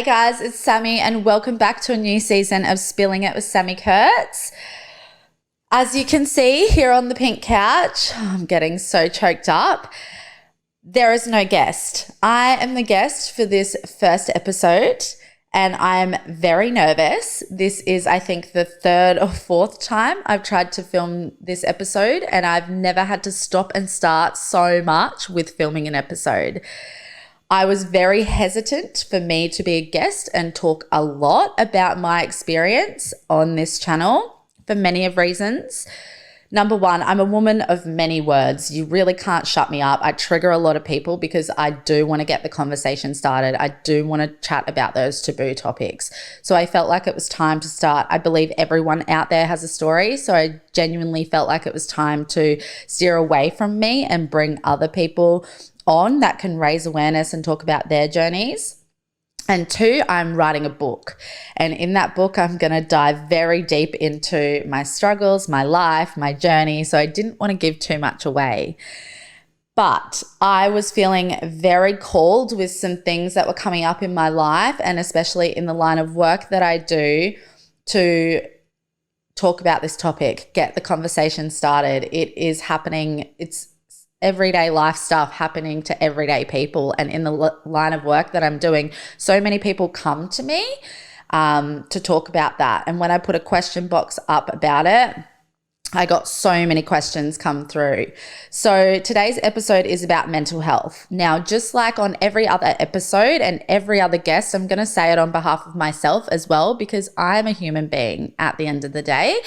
Hey guys, it's Sammy and welcome back to a new season of Spilling It with Sammy Kurtz. As you can see here on the pink couch, I'm getting so choked up. There is no guest. I am the guest for this first episode and I'm very nervous. This is, I think, the third or fourth time I've tried to film this episode and I've never had to stop and start so much with filming an episode. I was very hesitant for me to be a guest and talk a lot about my experience on this channel for many of reasons. Number one, I'm a woman of many words. You really can't shut me up. I trigger a lot of people because I do want to get the conversation started. I do want to chat about those taboo topics. So I felt like it was time to start. I believe everyone out there has a story. So I genuinely felt like it was time to steer away from me and bring other people on that can raise awareness and talk about their journeys. And two, I'm writing a book. And in that book, I'm going to dive very deep into my struggles, my life, my journey. So I didn't want to give too much away. But I was feeling very called with some things that were coming up in my life, and especially in the line of work that I do, to talk about this topic, get the conversation started. It is happening. It's everyday life stuff happening to everyday people. And in the line of work that I'm doing, so many people come to me to talk about that. And when I put a question box up about it, I got so many questions come through. So today's episode is about mental health. Now, just like on every other episode and every other guest, I'm going to say it on behalf of myself as well, because I'm a human being at the end of the day.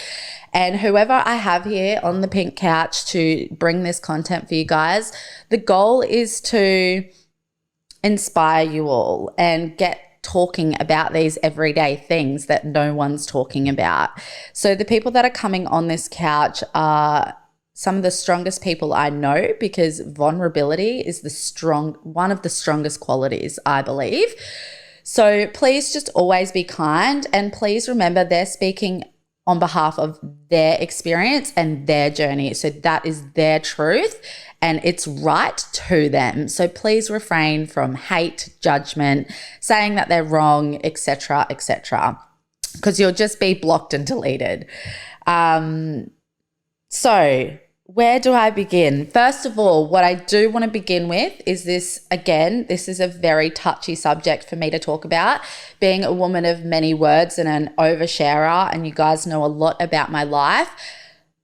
And whoever I have here on the pink couch to bring this content for you guys, the goal is to inspire you all and get talking about these everyday things that no one's talking about. So the people that are coming on this couch are some of the strongest people I know, because vulnerability is one of the strongest qualities, I believe. So please just always be kind, and please remember they're speaking on behalf of their experience and their journey. So that is their truth and it's right to them. So please refrain from hate, judgment, saying that they're wrong, etc., because you'll just be blocked and deleted. So where do I begin? First of all, what I do want to begin with is this. Again, this is a very touchy subject for me to talk about, being a woman of many words and an oversharer, and you guys know a lot about my life.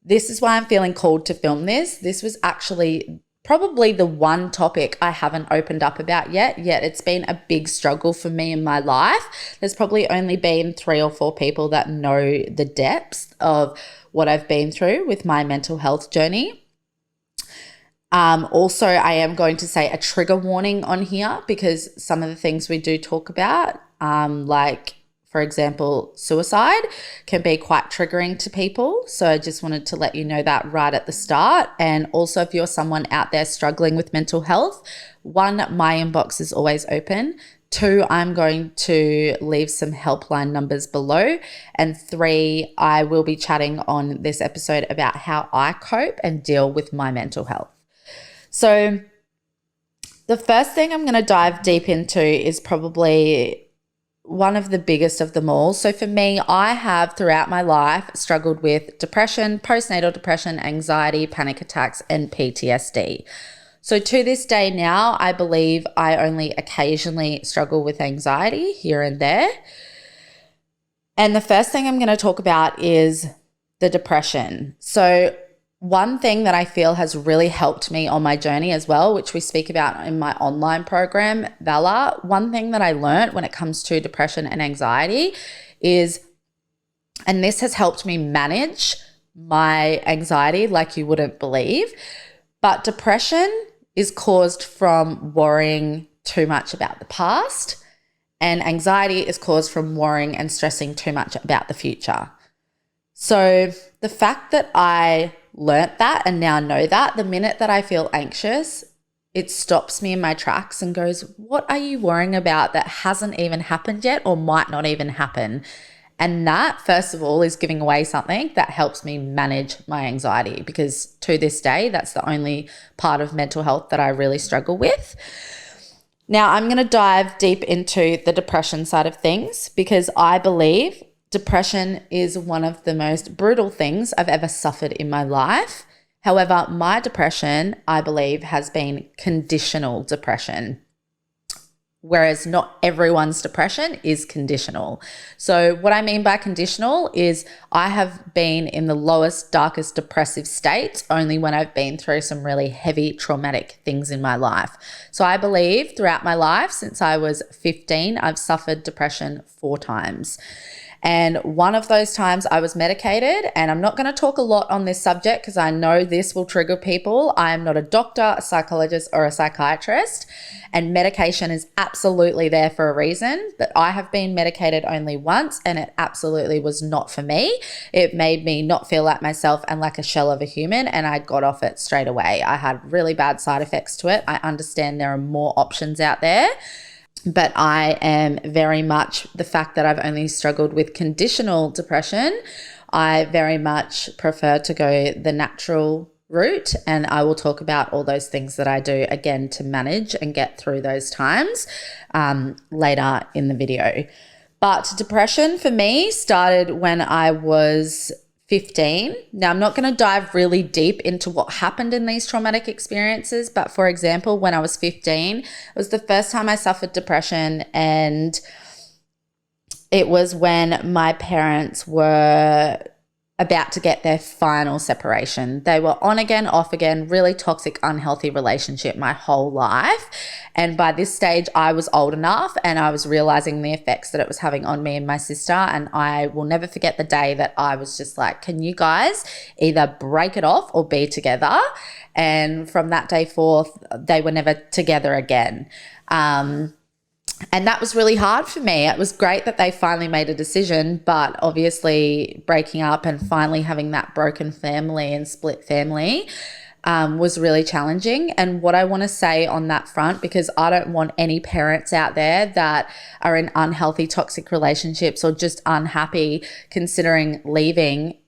This is why I'm feeling called to film this. This was actually probably the one topic I haven't opened up about yet it's been a big struggle for me in my life. There's probably only been 3 or 4 people that know the depths of what I've been through with my mental health journey. Also, I am going to say a trigger warning on here, because some of the things we do talk about, like, for example, suicide, can be quite triggering to people. So I just wanted to let you know that right at the start. And also, if you're someone out there struggling with mental health, 1, my inbox is always open. 2, I'm going to leave some helpline numbers below. And 3, I will be chatting on this episode about how I cope and deal with my mental health. So the first thing I'm going to dive deep into is probably one of the biggest of them all. So for me, I have throughout my life struggled with depression, postnatal depression, anxiety, panic attacks, and PTSD. So to this day now, I believe I only occasionally struggle with anxiety here and there. And the first thing I'm going to talk about is the depression. So one thing that I feel has really helped me on my journey as well, which we speak about in my online program, Valor, one thing that I learned when it comes to depression and anxiety is, and this has helped me manage my anxiety like you wouldn't believe, but depression is caused from worrying too much about the past, and anxiety is caused from worrying and stressing too much about the future. So the fact that I learnt that and now know that, the minute that I feel anxious, it stops me in my tracks and goes, what are you worrying about that hasn't even happened yet or might not even happen? And that, first of all, is giving away something that helps me manage my anxiety, because to this day, that's the only part of mental health that I really struggle with. Now, I'm going to dive deep into the depression side of things because I believe depression is one of the most brutal things I've ever suffered in my life. However, my depression, I believe, has been conditional depression, whereas not everyone's depression is conditional. So what I mean by conditional is I have been in the lowest, darkest depressive state only when I've been through some really heavy traumatic things in my life. So I believe throughout my life, since I was 15, I've suffered depression 4 times. And one of those times I was medicated, and I'm not going to talk a lot on this subject because I know this will trigger people. I am not a doctor, a psychologist, or a psychiatrist, and medication is absolutely there for a reason. But I have been medicated only once, and it absolutely was not for me. It made me not feel like myself and like a shell of a human, and I got off it straight away. I had really bad side effects to it. I understand there are more options out there. But I am very much the fact that I've only struggled with conditional depression. I very much prefer to go the natural route, and I will talk about all those things that I do again to manage and get through those times later in the video. But depression for me started when I was 15. Now, I'm not going to dive really deep into what happened in these traumatic experiences, but for example, when I was 15, it was the first time I suffered depression, and it was when my parents were about to get their final separation. They were on again, off again, really toxic, unhealthy relationship my whole life. And by this stage, I was old enough and I was realizing the effects that it was having on me and my sister. And I will never forget the day that I was just like, can you guys either break it off or be together? And from that day forth, they were never together again. And that was really hard for me. It was great that they finally made a decision, but obviously breaking up and finally having that broken family and split family was really challenging. And what I want to say on that front, because I don't want any parents out there that are in unhealthy, toxic relationships or just unhappy considering leaving.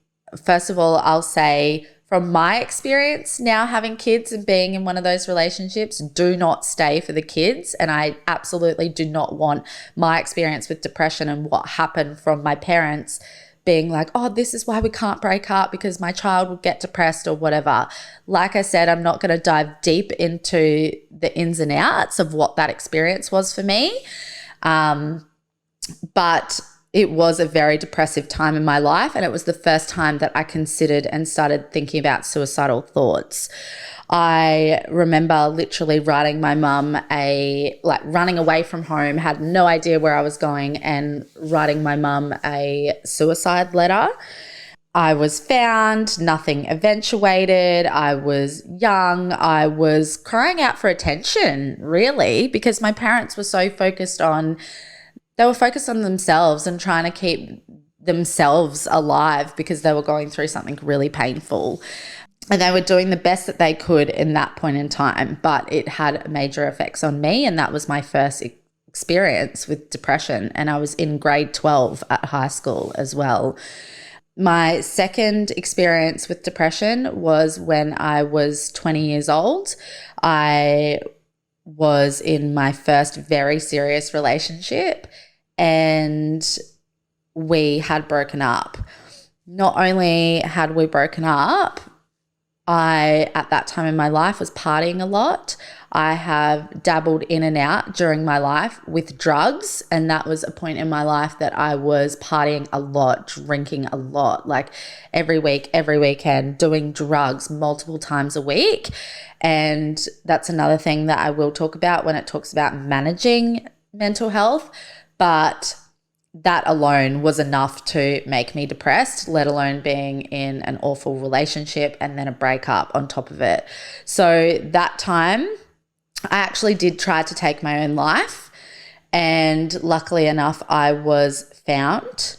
First of all, I'll say, from my experience now having kids and being in one of those relationships, do not stay for the kids. And I absolutely do not want my experience with depression and what happened from my parents being like, oh, this is why we can't break up because my child will get depressed or whatever. Like I said, I'm not going to dive deep into the ins and outs of what that experience was for me. But it was a very depressive time in my life, and it was the first time that I considered and started thinking about suicidal thoughts. I remember literally writing my mum running away from home, had no idea where I was going, and writing my mum a suicide letter. I was found, nothing eventuated. I was young. I was crying out for attention, really, because my parents were so focused on themselves and trying to keep themselves alive because they were going through something really painful. And they were doing the best that they could in that point in time, but it had major effects on me. And that was my first experience with depression. And I was in grade 12 at high school as well. My second experience with depression was when I was 20 years old. I was in my first very serious relationship, and we had broken up. Not only had we broken up, I, at that time in my life, was partying a lot. I have dabbled in and out during my life with drugs, and that was a point in my life that I was partying a lot, drinking a lot, like every week, every weekend, doing drugs multiple times a week. And that's another thing that I will talk about when it talks about managing mental health. But that alone was enough to make me depressed, let alone being in an awful relationship and then a breakup on top of it. So that time, I actually did try to take my own life, and luckily enough, I was found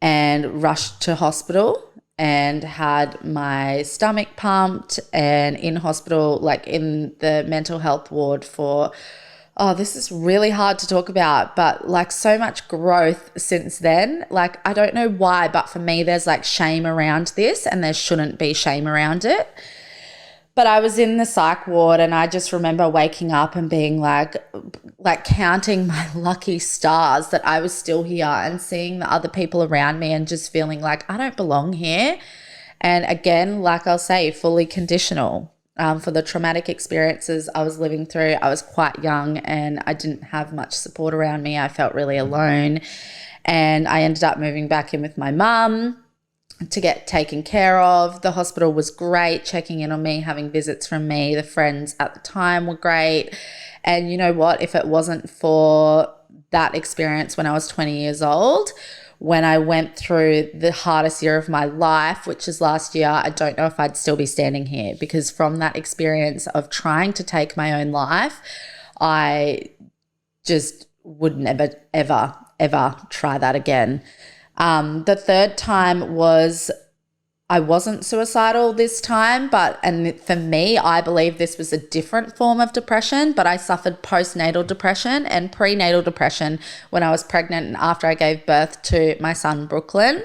and rushed to hospital and had my stomach pumped and in hospital, like in the mental health ward for, this is really hard to talk about, but like so much growth since then. Like, I don't know why, but for me, there's like shame around this, and there shouldn't be shame around it. But I was in the psych ward, and I just remember waking up and being like counting my lucky stars that I was still here, and seeing the other people around me and just feeling like I don't belong here. And again, like I'll say, fully conditional for the traumatic experiences I was living through. I was quite young and I didn't have much support around me. I felt really alone, and I ended up moving back in with my mum to get taken care of. The hospital was great, checking in on me, having visits from me. The friends at the time were great. And you know what? If it wasn't for that experience when I was 20 years old, when I went through the hardest year of my life, which is last year, I don't know if I'd still be standing here, because from that experience of trying to take my own life, I just would never, ever, ever try that again. The third time was, I wasn't suicidal this time, and for me, I believe this was a different form of depression, but I suffered postnatal depression and prenatal depression when I was pregnant and after I gave birth to my son, Brooklyn.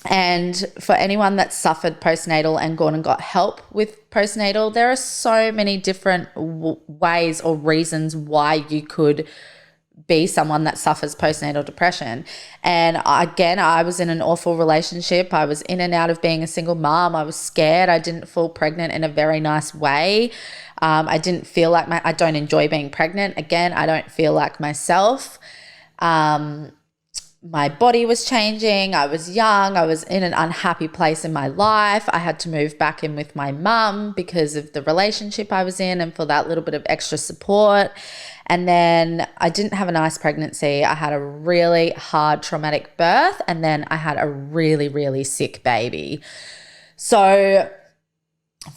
And for anyone that suffered postnatal and gone and got help with postnatal, there are so many different ways or reasons why you could be someone that suffers postnatal depression. And again, I was in an awful relationship. I was in and out of being a single mom. I was scared. I didn't fall pregnant in a very nice way. I didn't feel like I don't enjoy being pregnant. Again, I don't feel like myself. My body was changing. I was young. I was in an unhappy place in my life. I had to move back in with my mum because of the relationship I was in and for that little bit of extra support. And then I didn't have a nice pregnancy. I had a really hard traumatic birth, and then I had a really, really sick baby. So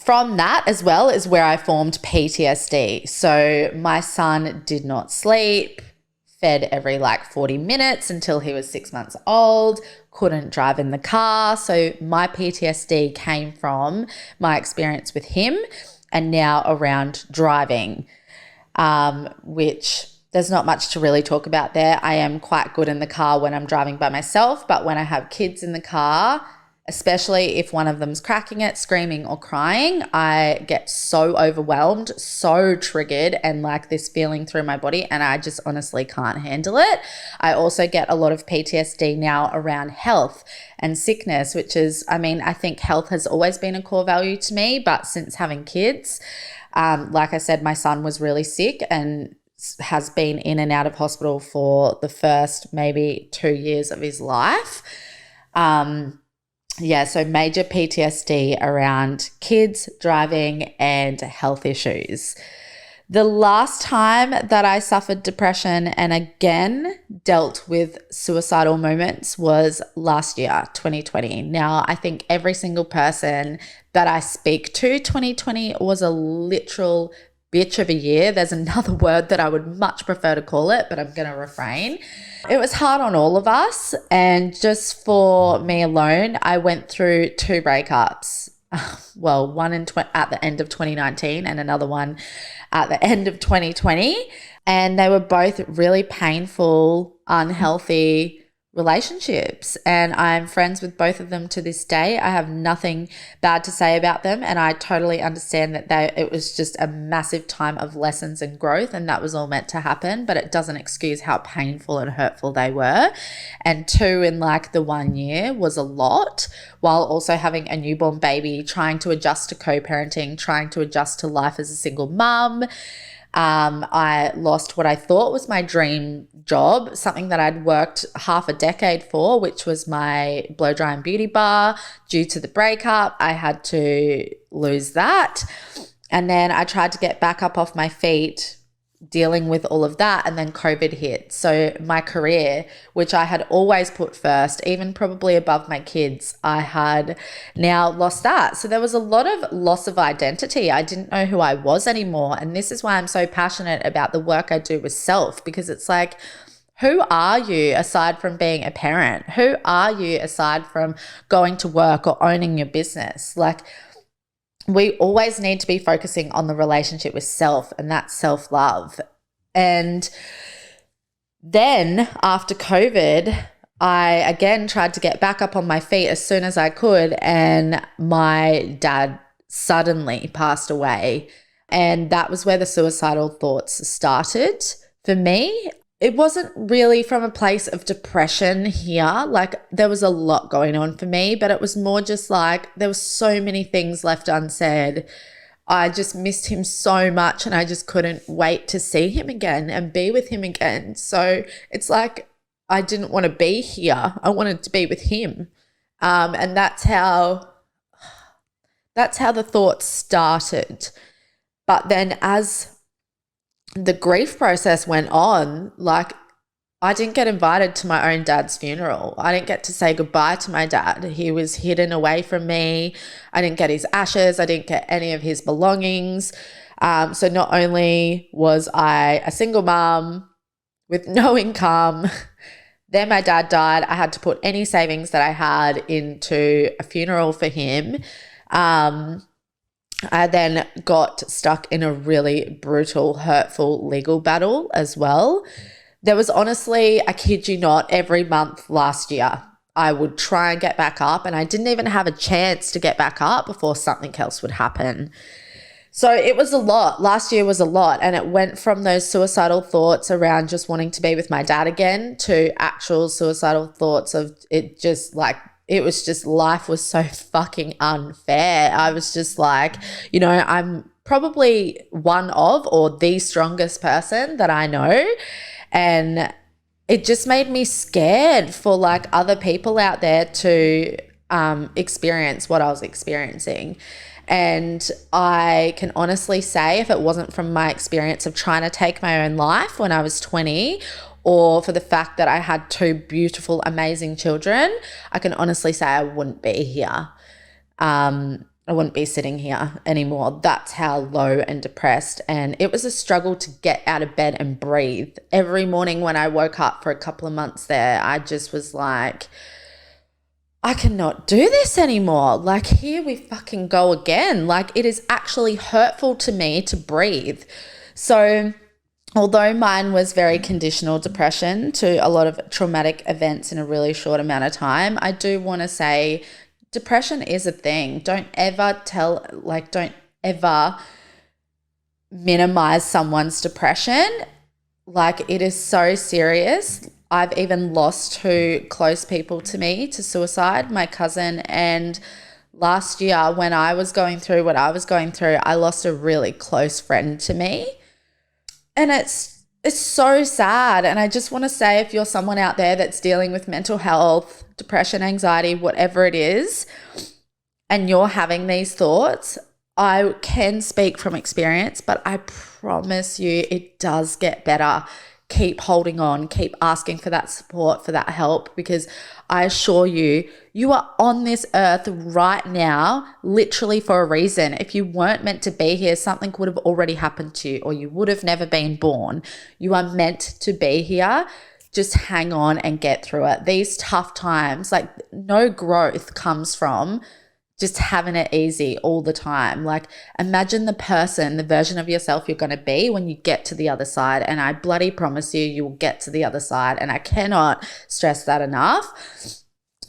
from that as well is where I formed PTSD. So my son did not sleep, fed every 40 minutes until he was 6 months old, couldn't drive in the car. So my PTSD came from my experience with him and now around driving. Which there's not much to really talk about there. I am quite good in the car when I'm driving by myself, but when I have kids in the car, especially if one of them's cracking it, screaming or crying, I get so overwhelmed, so triggered, and this feeling through my body, and I just honestly can't handle it. I also get a lot of PTSD now around health and sickness, which is, I think health has always been a core value to me, but since having kids, like I said, my son was really sick and has been in and out of hospital for the first maybe 2 years of his life. So major PTSD around kids, driving, and health issues. The last time that I suffered depression and again dealt with suicidal moments was last year, 2020. Now, I think every single person that I speak to, 2020 was a literal bitch of a year. There's another word that I would much prefer to call it, but I'm going to refrain. It was hard on all of us. And just for me alone, I went through 2 breakups. Well, one at the end of 2019 and another one at the end of 2020. And they were both really painful, unhealthy relationships. And I'm friends with both of them to this day. I have nothing bad to say about them. And I totally understand that it was just a massive time of lessons and growth, and that was all meant to happen, but it doesn't excuse how painful and hurtful they were. And 2 in the 1 year was a lot, while also having a newborn baby, trying to adjust to co-parenting, trying to adjust to life as a single mum. I lost what I thought was my dream job, something that I'd worked half a decade for, which was my blow dry and beauty bar. Due to the breakup, I had to lose that. And then I tried to get back up off my feet, dealing with all of that, and then COVID hit. So my career, which I had always put first, even probably above my kids, I had now lost that. So there was a lot of loss of identity. I didn't know who I was anymore. And this is why I'm so passionate about the work I do with self, because it's who are you aside from being a parent? Who are you aside from going to work or owning your business? We always need to be focusing on the relationship with self, and that's self-love. And then after COVID, I again tried to get back up on my feet as soon as I could, and my dad suddenly passed away. And that was where the suicidal thoughts started for me. It wasn't really from a place of depression here. Like, there was a lot going on for me, but it was more just like there were so many things left unsaid. I just missed him so much, and I just couldn't wait to see him again and be with him again. So it's like I didn't want to be here. I wanted to be with him. And that's how the thoughts started. But then as the grief process went on, like, I didn't get invited to my own dad's funeral. I didn't get to say goodbye to my dad. He was hidden away from me. I didn't get his ashes. I didn't get any of his belongings. So not only was I a single mom with no income, then my dad died. I had to put any savings that I had into a funeral for him. I then got stuck in a really brutal, hurtful legal battle as well. There was honestly, I kid you not, every month last year, I would try and get back up, and I didn't even have a chance to get back up before something else would happen. So it was a lot. Last year was a lot, and it went from those suicidal thoughts around just wanting to be with my dad again to actual suicidal thoughts of it just like, it was just, life was so fucking unfair. I was just like, you know, I'm probably one of, or the strongest person that I know. And it just made me scared for like other people out there to experience what I was experiencing. And I can honestly say, if it wasn't from my experience of trying to take my own life when I was 20, or for the fact that I had two beautiful, amazing children, I can honestly say I wouldn't be here. I wouldn't be sitting here anymore. That's how low and depressed. And it was a struggle to get out of bed and breathe. Every morning when I woke up for a couple of months there, I just was like, I cannot do this anymore. Like, here we fucking go again. Like, it is actually hurtful to me to breathe. So although mine was very conditional depression to a lot of traumatic events in a really short amount of time, I do want to say depression is a thing. Don't ever minimize someone's depression. Like, it is so serious. I've even lost two close people to me to suicide, my cousin, and last year when I was going through what I was going through, I lost a really close friend to me. And it's so sad. And I just want to say, if you're someone out there that's dealing with mental health, depression, anxiety, whatever it is, and you're having these thoughts, I can speak from experience, but I promise you it does get better. Keep holding on, keep asking for that support, for that help, because I assure you, you are on this earth right now, literally for a reason. If you weren't meant to be here, something would have already happened to you, or you would have never been born. You are meant to be here. Just hang on and get through it. These tough times, like, no growth comes from just having it easy all the time. Like, imagine the version of yourself you're going to be when you get to the other side. And I bloody promise you, you will get to the other side. And I cannot stress that enough.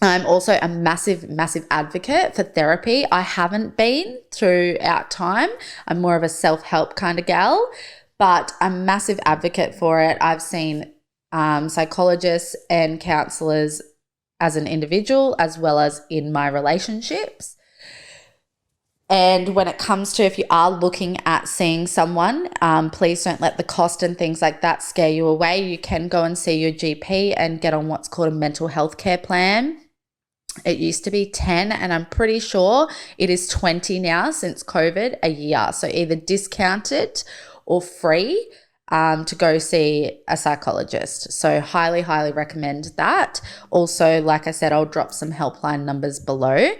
I'm also a massive, massive advocate for therapy. I haven't been throughout time. I'm more of a self-help kind of gal, but I'm a massive advocate for it. I've seen psychologists and counselors as an individual, as well as in my relationships. And when it comes to, if you are looking at seeing someone, please don't let the cost and things like that scare you away. You can go and see your GP and get on what's called a mental health care plan. It used to be 10, and I'm pretty sure it is 20 now since COVID, a year. So either discounted or free to go see a psychologist. So highly, highly recommend that. Also, like I said, I'll drop some helpline numbers below.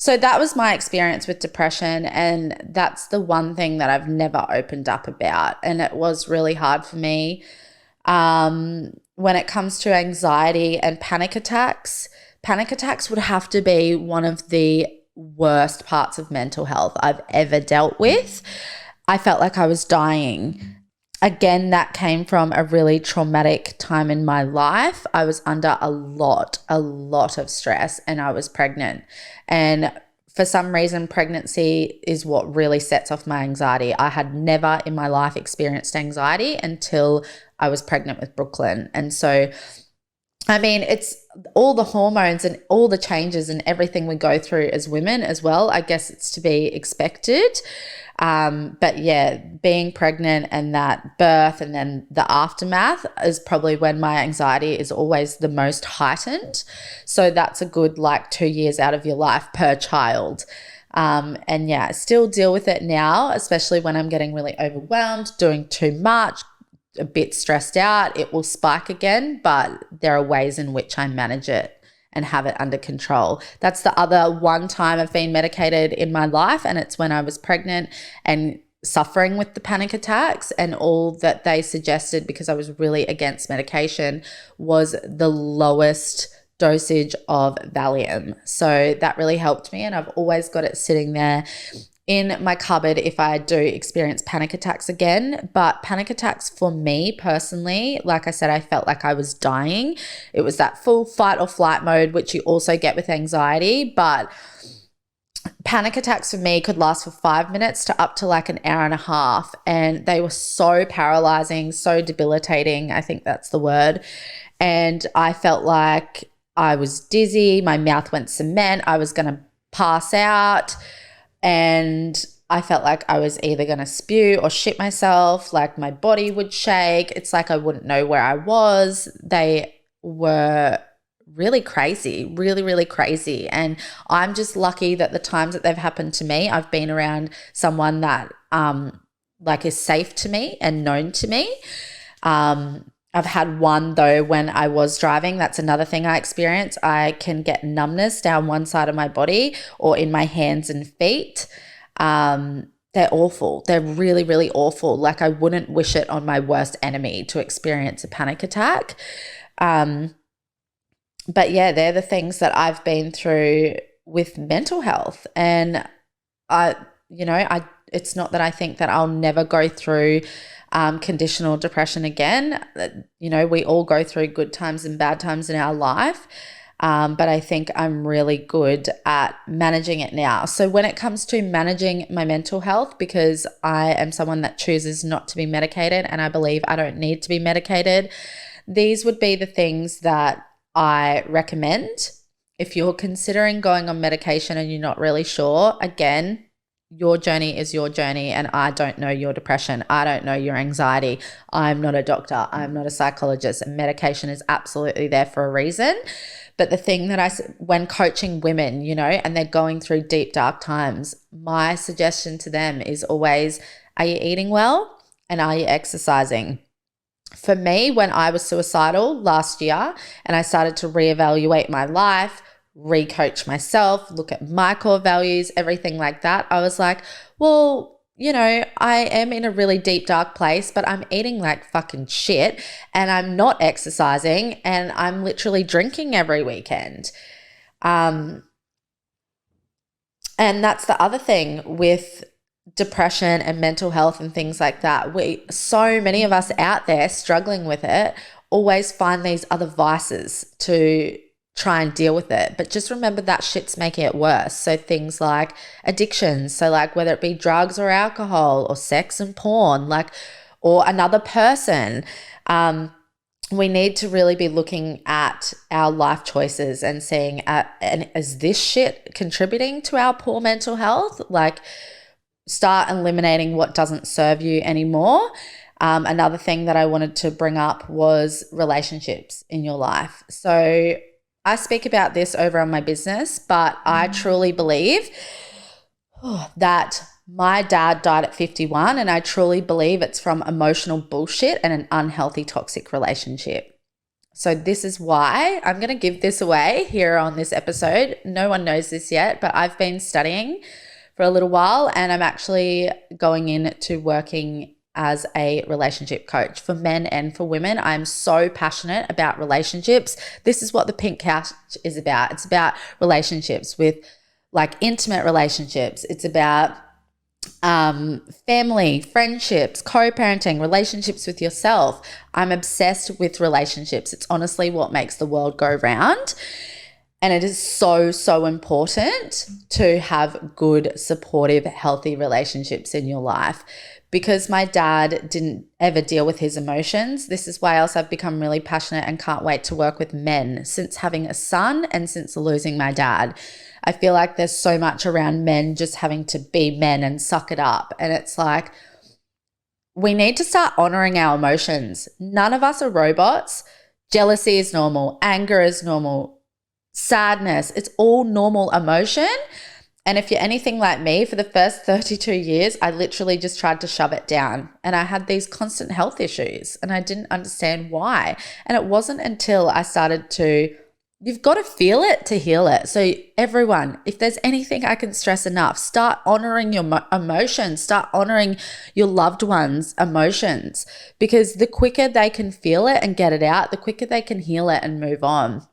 So that was my experience with depression, and that's the one thing that I've never opened up about, and it was really hard for me. When it comes to anxiety and panic attacks would have to be one of the worst parts of mental health I've ever dealt with. I felt like I was dying. Again, that came from a really traumatic time in my life. I was under a lot of stress, and I was pregnant. And for some reason, pregnancy is what really sets off my anxiety. I had never in my life experienced anxiety until I was pregnant with Brooklyn. And so, I mean, it's all the hormones and all the changes and everything we go through as women as well. I guess it's to be expected. But yeah, being pregnant and that birth and then the aftermath is probably when my anxiety is always the most heightened. So that's a good 2 years out of your life per child. And yeah, I still deal with it now, especially when I'm getting really overwhelmed, doing too much, a bit stressed out. It will spike again, but there are ways in which I manage it and have it under control. That's the other one time I've been medicated in my life, and it's when I was pregnant and suffering with the panic attacks, and all that they suggested, because I was really against medication, was the lowest dosage of Valium. So that really helped me, and I've always got it sitting there in my cupboard if I do experience panic attacks again. But panic attacks for me personally, like I said, I felt like I was dying. It was that full fight or flight mode, which you also get with anxiety. But panic attacks for me could last for 5 minutes to up to an hour and a half. And they were so paralyzing, so debilitating. I think that's the word. And I felt like I was dizzy. My mouth went cement. I was going to pass out. And I felt like I was either going to spew or shit myself, my body would shake. It's like I wouldn't know where I was. They were really crazy, really, really crazy. And I'm just lucky that the times that they've happened to me, I've been around someone that is safe to me and known to me. I've had one though when I was driving. That's another thing I experience. I can get numbness down one side of my body or in my hands and feet. They're awful. They're really, really awful. I wouldn't wish it on my worst enemy to experience a panic attack. But yeah, they're the things that I've been through with mental health. And it's not that I think that I'll never go through conditional depression again. We all go through good times and bad times in our life. But I think I'm really good at managing it now. So when it comes to managing my mental health, because I am someone that chooses not to be medicated and I believe I don't need to be medicated, these would be the things that I recommend. If you're considering going on medication and you're not really sure, again, your journey is your journey, and I don't know your depression. I don't know your anxiety. I'm not a doctor. I'm not a psychologist, and medication is absolutely there for a reason. But the thing that when coaching women, and they're going through deep, dark times, my suggestion to them is always, are you eating well and are you exercising? For me, when I was suicidal last year and I started to reevaluate my life, recoach myself, look at my core values, everything like that, I was like, well, I am in a really deep, dark place, but I'm eating like fucking shit and I'm not exercising and I'm literally drinking every weekend. And that's the other thing with depression and mental health and things like that. So many of us out there struggling with it always find these other vices to try and deal with it. But just remember that shit's making it worse. So things like addictions, so whether it be drugs or alcohol or sex and porn, or another person, we need to really be looking at our life choices and seeing, and is this shit contributing to our poor mental health? Start eliminating what doesn't serve you anymore. Another thing that I wanted to bring up was relationships in your life. So I speak about this over on my business, but I truly believe that my dad died at 51, and I truly believe it's from emotional bullshit and an unhealthy toxic relationship. So this is why I'm going to give this away here on this episode. No one knows this yet, but I've been studying for a little while and I'm actually going into working as a relationship coach for men and for women. I'm so passionate about relationships. This is what the Pink Couch is about. It's about relationships with intimate relationships. It's about family, friendships, co-parenting, relationships with yourself. I'm obsessed with relationships. It's honestly what makes the world go round. And it is so, so important to have good, supportive, healthy relationships in your life. Because my dad didn't ever deal with his emotions, this is why else I've become really passionate and can't wait to work with men since having a son and since losing my dad. I feel like there's so much around men just having to be men and suck it up. And it's like, we need to start honoring our emotions. None of us are robots. Jealousy is normal. Anger is normal. Sadness, it's all normal emotion. And if you're anything like me, for the first 32 years, I literally just tried to shove it down. And I had these constant health issues and I didn't understand why. And it wasn't until I started to, you've got to feel it to heal it. So everyone, if there's anything I can stress enough, start honoring your emotions, start honoring your loved ones' emotions, because the quicker they can feel it and get it out, the quicker they can heal it and move on.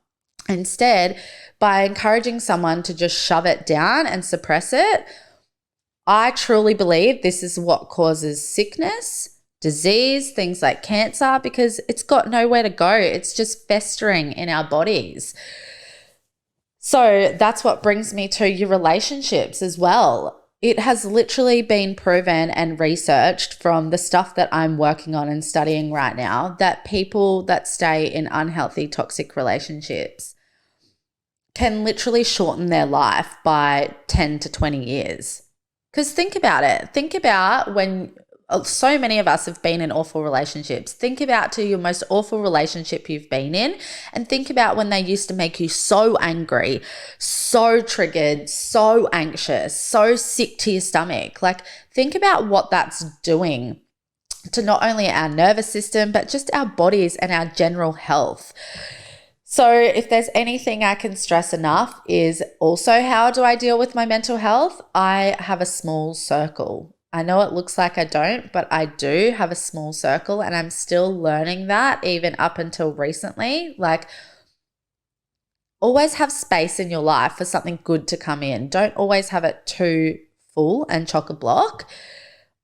Instead, by encouraging someone to just shove it down and suppress it, I truly believe this is what causes sickness, disease, things like cancer, because it's got nowhere to go. It's just festering in our bodies. So that's what brings me to your relationships as well. It has literally been proven and researched from the stuff that I'm working on and studying right now that people that stay in unhealthy, toxic relationships can literally shorten their life by 10 to 20 years. Because think about it. Think about when so many of us have been in awful relationships. Think about to your most awful relationship you've been in, and think about when they used to make you so angry, so triggered, so anxious, so sick to your stomach. Like, think about what that's doing to not only our nervous system, but just our bodies and our general health. So if there's anything I can stress enough is also, how do I deal with my mental health? I have a small circle. I know it looks like I don't, but I do have a small circle, and I'm still learning that even up until recently. Like, always have space in your life for something good to come in. Don't always have it too full and chock-a-block.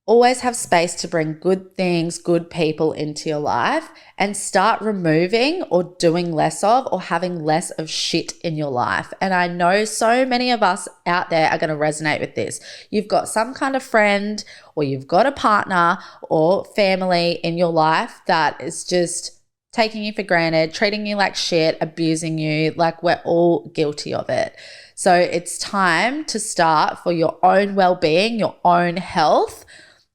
Always have space to bring good things, good people into your life, and start removing or doing less of or having less of shit in your life. And I know so many of us out there are going to resonate with this. You've got some kind of friend, or you've got a partner or family in your life that is just taking you for granted, treating you like shit, abusing you. Like, we're all guilty of it. So it's time to start, for your own well-being, your own health,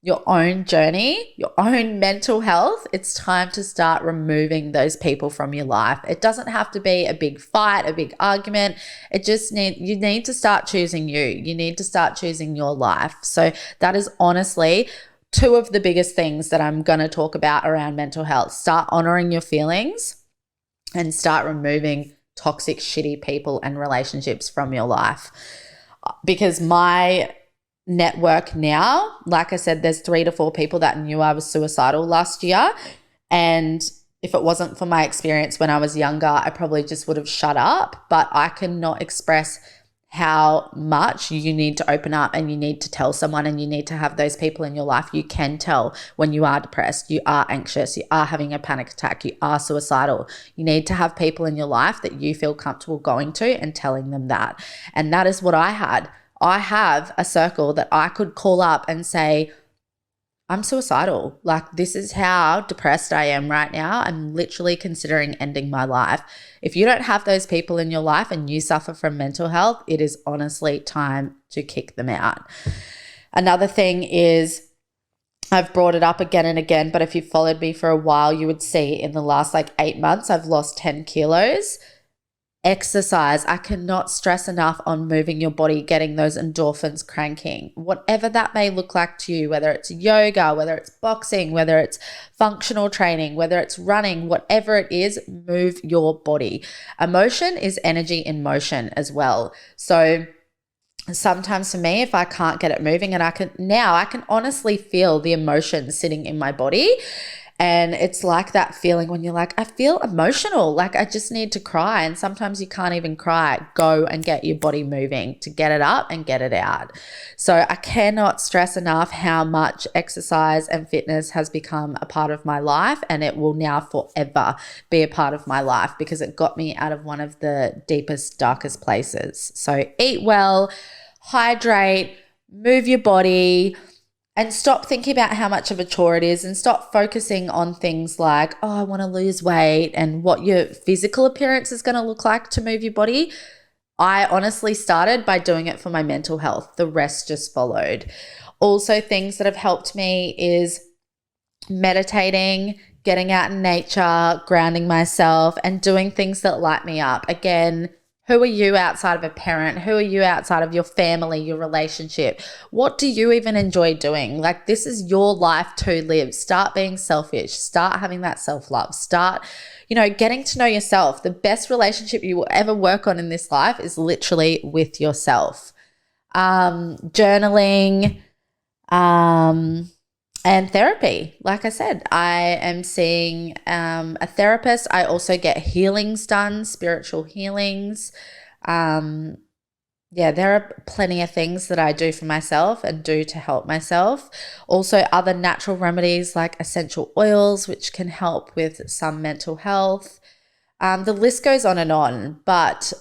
your own journey, your own mental health. It's time to start removing those people from your life. It doesn't have to be a big fight, a big argument. You need to start choosing you. You need to start choosing your life. So that is honestly two of the biggest things that I'm going to talk about around mental health. Start honoring your feelings and start removing toxic, shitty people and relationships from your life. Because my network now, like I said, there's 3 to 4 people that knew I was suicidal last year. And if it wasn't for my experience when I was younger, I probably just would have shut up. But I cannot express how much you need to open up, and you need to tell someone, and you need to have those people in your life. You can tell when you are depressed, you are anxious, you are having a panic attack, you are suicidal. You need to have people in your life that you feel comfortable going to and telling them that. And that is what I had. I have a circle that I could call up and say, I'm suicidal. Like, this is how depressed I am right now. I'm literally considering ending my life. If you don't have those people in your life and you suffer from mental health, it is honestly time to kick them out. Another thing is, I've brought it up again and again, but if you followed me for a while, you would see in the last 8 months, I've lost 10 kilos. Exercise. I cannot stress enough on moving your body, getting those endorphins cranking, whatever that may look like to you, whether it's yoga, whether it's boxing, whether it's functional training, whether it's running, whatever it is, move your body. Emotion is energy in motion as well. So sometimes for me, if I can't get it moving, and I can honestly feel the emotion sitting in my body. And it's like that feeling when you're like, I feel emotional, like I just need to cry. And sometimes you can't even cry. Go and get your body moving to get it up and get it out. So I cannot stress enough how much exercise and fitness has become a part of my life, and it will now forever be a part of my life because it got me out of one of the deepest, darkest places. So eat well, hydrate, move your body, and stop thinking about how much of a chore it is, and stop focusing on things like, oh, I want to lose weight and what your physical appearance is going to look like to move your body. I honestly started by doing it for my mental health. The rest just followed. Also, things that have helped me is meditating, getting out in nature, grounding myself, and doing things that light me up. Again, who are you outside of a parent? Who are you outside of your family, your relationship? What do you even enjoy doing? Like, this is your life to live. Start being selfish. Start having that self-love. Start, getting to know yourself. The best relationship you will ever work on in this life is literally with yourself. Journaling, and therapy. Like I said, I am seeing a therapist. I also get healings done, spiritual healings. There are plenty of things that I do for myself and do to help myself. Also, other natural remedies like essential oils, which can help with some mental health. The list goes on, but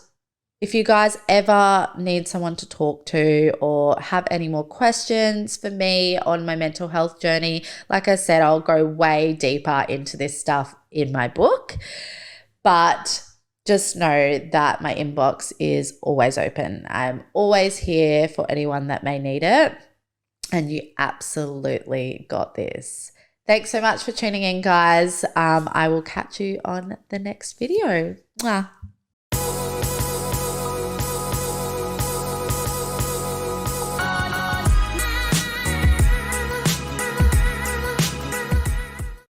if you guys ever need someone to talk to or have any more questions for me on my mental health journey, like I said, I'll go way deeper into this stuff in my book. But just know that my inbox is always open. I'm always here for anyone that may need it. And you absolutely got this. Thanks so much for tuning in, guys. I will catch you on the next video. Mwah.